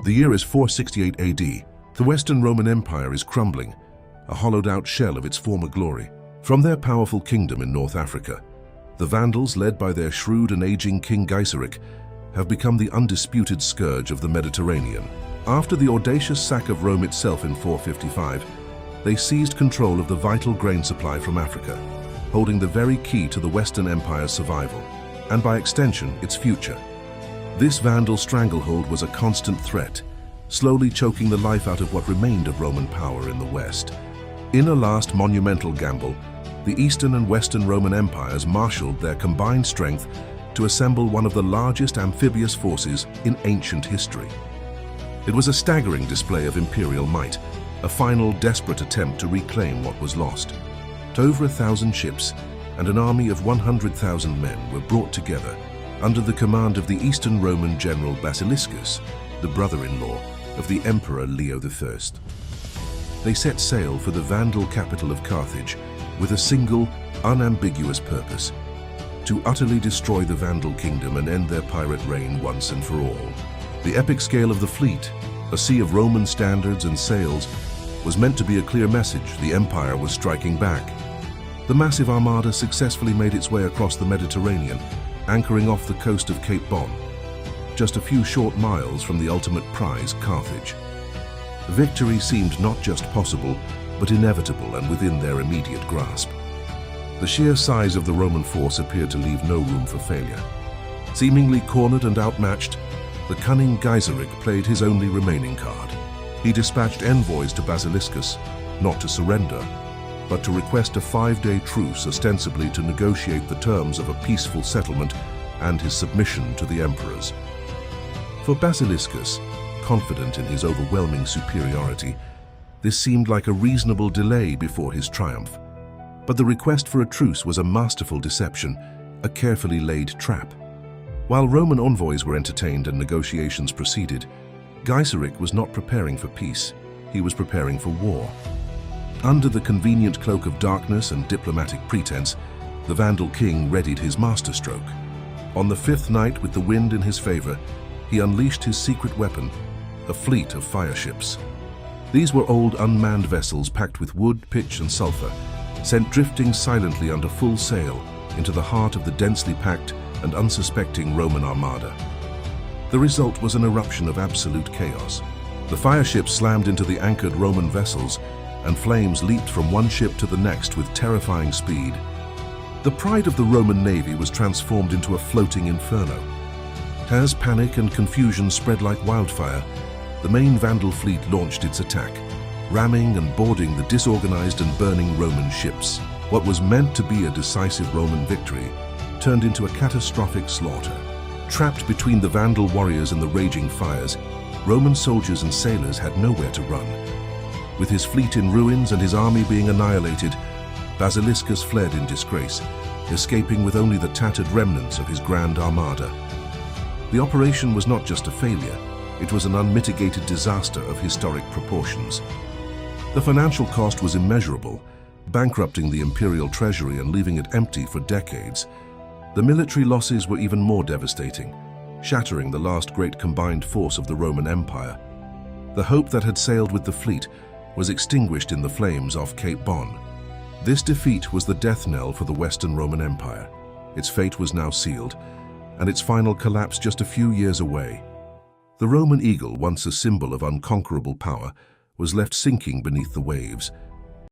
The year is 468 AD. The Western Roman Empire is crumbling, a hollowed-out shell of its former glory. From their powerful kingdom in North Africa, the Vandals, led by their shrewd and aging king Genseric, have become the undisputed scourge of the Mediterranean. After the audacious sack of Rome itself in 455, they seized control of the vital grain supply from Africa, holding the very key to the Western Empire's survival, and by extension, its future. This Vandal stranglehold was a constant threat, slowly choking the life out of what remained of Roman power in the West. In a last monumental gamble, the Eastern and Western Roman empires marshaled their combined strength to assemble one of the largest amphibious forces in ancient history. It was a staggering display of imperial might, a final desperate attempt to reclaim what was lost. Over 1,000 ships and an army of 100,000 men were brought together under the command of the Eastern Roman general Basiliscus, the brother-in-law of the Emperor Leo I. They set sail for the Vandal capital of Carthage with a single, unambiguous purpose: to utterly destroy the Vandal kingdom and end their pirate reign once and for all. The epic scale of the fleet, a sea of Roman standards and sails, was meant to be a clear message the empire was striking back. The massive armada successfully made its way across the Mediterranean, anchoring off the coast of Cape Bon, just a few short miles from the ultimate prize, Carthage. Victory seemed not just possible, but inevitable and within their immediate grasp. The sheer size of the Roman force appeared to leave no room for failure. Seemingly cornered and outmatched, the cunning Genseric played his only remaining card. He dispatched envoys to Basiliscus, not to surrender, but to request a 5-day truce, ostensibly to negotiate the terms of a peaceful settlement and his submission to the emperors. For Basiliscus, confident in his overwhelming superiority, this seemed like a reasonable delay before his triumph. But the request for a truce was a masterful deception, a carefully laid trap. While Roman envoys were entertained and negotiations proceeded, Genseric was not preparing for peace, he was preparing for war. Under the convenient cloak of darkness and diplomatic pretense, the Vandal king readied his masterstroke. On the 5th night, with the wind in his favor, he unleashed his secret weapon, a fleet of fire ships. These were old unmanned vessels packed with wood, pitch and sulfur, sent drifting silently under full sail into the heart of the densely packed and unsuspecting Roman armada. The result was an eruption of absolute chaos. The fire ships slammed into the anchored Roman vessels, and flames leaped from one ship to the next with terrifying speed. The pride of the Roman navy was transformed into a floating inferno. As panic and confusion spread like wildfire, the main Vandal fleet launched its attack, ramming and boarding the disorganized and burning Roman ships. What was meant to be a decisive Roman victory turned into a catastrophic slaughter. Trapped between the Vandal warriors and the raging fires, Roman soldiers and sailors had nowhere to run. With his fleet in ruins and his army being annihilated, Basiliscus fled in disgrace, escaping with only the tattered remnants of his grand armada. The operation was not just a failure, it was an unmitigated disaster of historic proportions. The financial cost was immeasurable, bankrupting the imperial treasury and leaving it empty for decades. The military losses were even more devastating, shattering the last great combined force of the Roman Empire. The hope that had sailed with the fleet was extinguished in the flames off Cape Bon. This defeat was the death knell for the Western Roman Empire. Its fate was now sealed, and its final collapse just a few years away. The Roman eagle, once a symbol of unconquerable power, was left sinking beneath the waves,